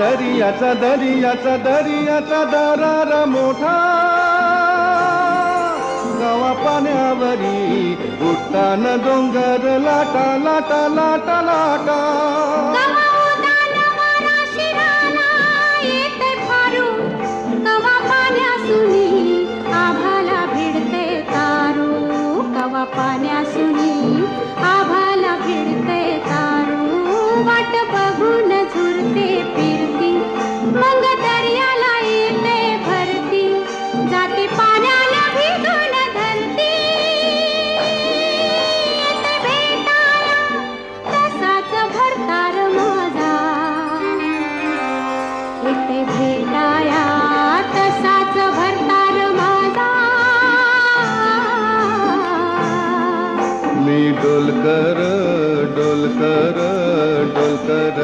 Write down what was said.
दरियाचा दरियाचा दरियाचा दरारा मोठा गावा पाण्यावरी उठताना डोंगर लाटा लाटा लाटा लाटा पाण्यासुनी आभाला भिडते तारू वाट बघून झुरते फिरती मग दर्याला येते भरती जाते पाण्याला भिजून धरती येते भेटाया तसाच भरतार माझा येते भेटाया तसाच भरतार माझा मी डोलकर डोलकर डोलकर